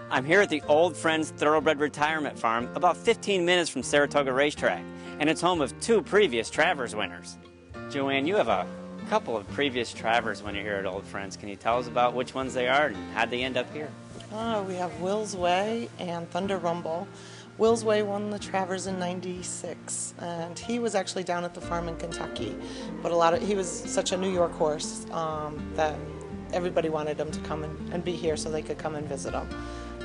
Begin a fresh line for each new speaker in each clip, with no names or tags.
I'm here at the Old Friends Thoroughbred Retirement Farm, about 15 minutes from Saratoga Racetrack, and it's home of two previous Travers winners. Joanne, you have a couple of previous Travers winners here at Old Friends. Can you tell us about which ones they are and how'd they end up here?
We have Will's Way and Thunder Rumble. Will's Way won the Travers in '96, and he was actually down at the farm in Kentucky. But he was such a New York horse that everybody wanted him to come and be here so they could come and visit him.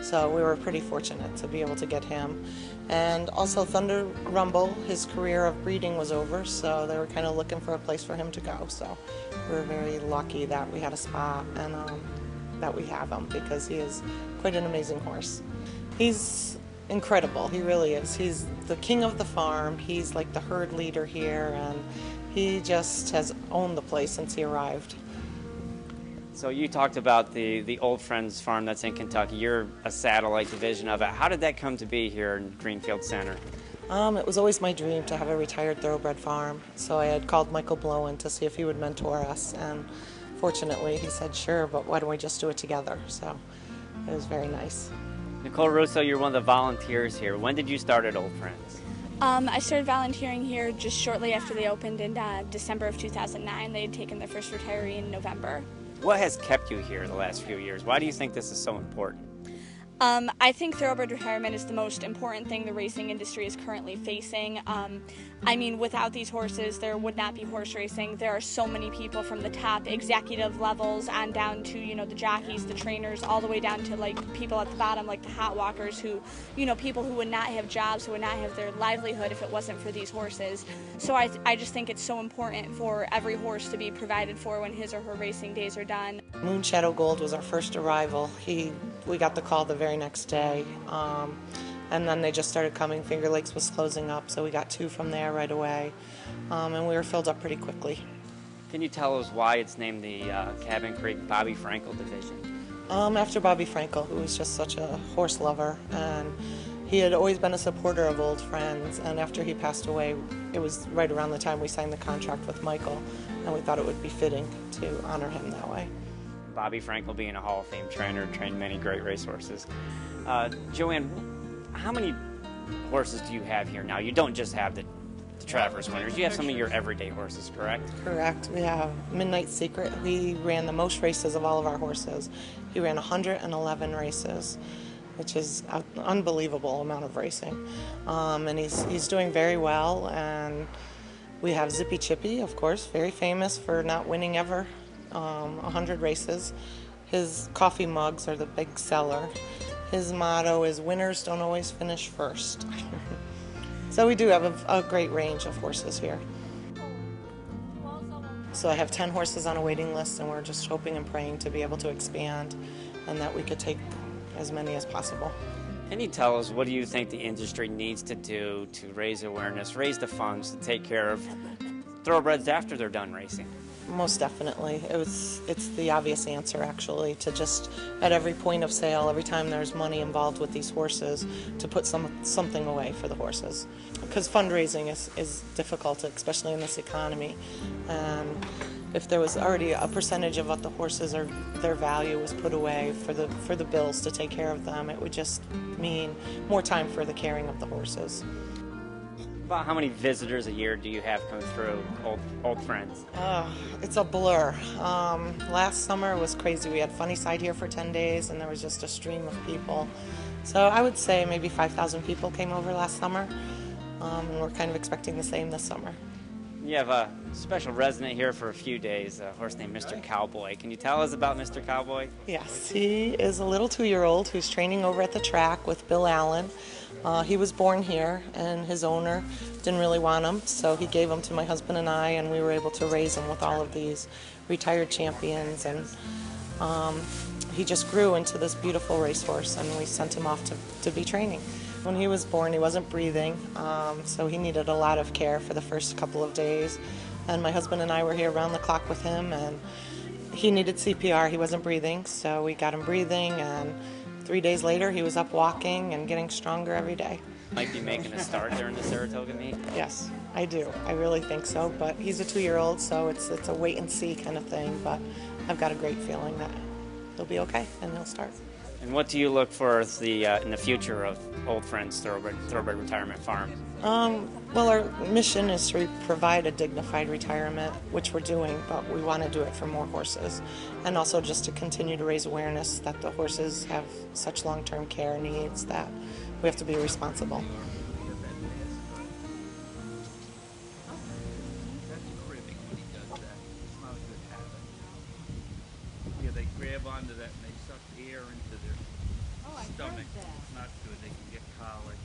So we were pretty fortunate to be able to get him. And also Thunder Rumble, his career of breeding was over, so they were kind of looking for a place for him to go. So we were very lucky that we had a spot and that we have him, because he is quite an amazing horse. He's incredible, he really is. He's the king of the farm, he's like the herd leader here, and he just has owned the place since he arrived.
So you talked about the Old Friends farm that's in Kentucky. You're a satellite division of it. How did that come to be here in Greenfield Center?
It was always my dream to have a retired thoroughbred farm, so I had called Michael Blowen to see if he would mentor us, and fortunately he said sure, but why don't we just do it together? So it was very nice.
Nicole Russo, you're one of the volunteers here. When did you start at Old Friends?
I started volunteering here just shortly after they opened in December of 2009. They had taken their first retiree in November.
What has kept you here the last few years? Why do you think this is so important?
I think thoroughbred retirement is the most important thing the racing industry is currently facing. I mean, without these horses, there would not be horse racing. There are so many people from the top executive levels on down to, the jockeys, the trainers, all the way down to, people at the bottom, like the hot walkers who, people who would not have jobs, who would not have their livelihood if it wasn't for these horses. So I just think it's so important for every horse to be provided for when his or her racing days are done.
Moonshadow Gold was our first arrival. We got the call the very next day, and then they just started coming. Finger Lakes was closing up, so we got two from there right away, and we were filled up pretty quickly.
Can you tell us why it's named the Cabin Creek Bobby Frankel division?
After Bobby Frankel, who was just such a horse lover, and he had always been a supporter of Old Friends, and after he passed away, it was right around the time we signed the contract with Michael, and we thought it would be fitting to honor him that way.
Bobby Frankel being a Hall of Fame trainer, trained many great racehorses. Joanne, how many horses do you have here now? You don't just have the Travers winners. You have some of your everyday horses, correct?
Correct. We have Midnight Secret. He ran the most races of all of our horses. He ran 111 races, which is an unbelievable amount of racing. And he's doing very well. And we have Zippy Chippy, of course, very famous for not winning ever. 100 races. His coffee mugs are the big seller. His motto is winners don't always finish first. So we do have a great range of horses here. So I have 10 horses on a waiting list, and we're just hoping and praying to be able to expand and that we could take as many as possible.
Can you tell us, what do you think the industry needs to do to raise awareness, raise the funds to take care of thoroughbreds after they're done racing?
Most definitely. It's the obvious answer, actually, to just at every point of sale, every time there's money involved with these horses, to put something away for the horses. Because fundraising is difficult, especially in this economy. And if there was already a percentage of what the horses are, their value was put away for the bills to take care of them, it would just mean more time for the caring of the horses.
About how many visitors a year do you have coming through Old Friends?
It's a blur. Last summer was crazy. We had Funnyside here for 10 days, and there was just a stream of people. So I would say maybe 5,000 people came over last summer, and we're kind of expecting the same this summer.
You have a special resident here for a few days, a horse named Mr. Cowboy. Can you tell us about Mr. Cowboy?
Yes, he is a little 2-year-old who's training over at the track with Bill Allen. He was born here, and his owner didn't really want him, so he gave him to my husband and I, and we were able to raise him with all of these retired champions, and he just grew into this beautiful racehorse, and we sent him off to be training. When he was born, he wasn't breathing, so he needed a lot of care for the first couple of days, and my husband and I were here around the clock with him, and he needed CPR. He wasn't breathing, so we got him breathing, and 3 days later, he was up walking and getting stronger every day.
Might be making a start during the Saratoga meet?
Yes, I do. I really think so, but he's a 2-year-old, so it's a wait and see kind of thing, but I've got a great feeling that he'll be okay and he'll start.
And what do you look for as the in the future of Old Friends Thoroughbred Retirement Farm?
Well, our mission is to provide a dignified retirement, which we're doing, but we want to do it for more horses. And also just to continue to raise awareness that the horses have such long-term care needs that we have to be responsible.
Yeah, they grab onto that and they suck air into their stomach. It's not good. They can get colic.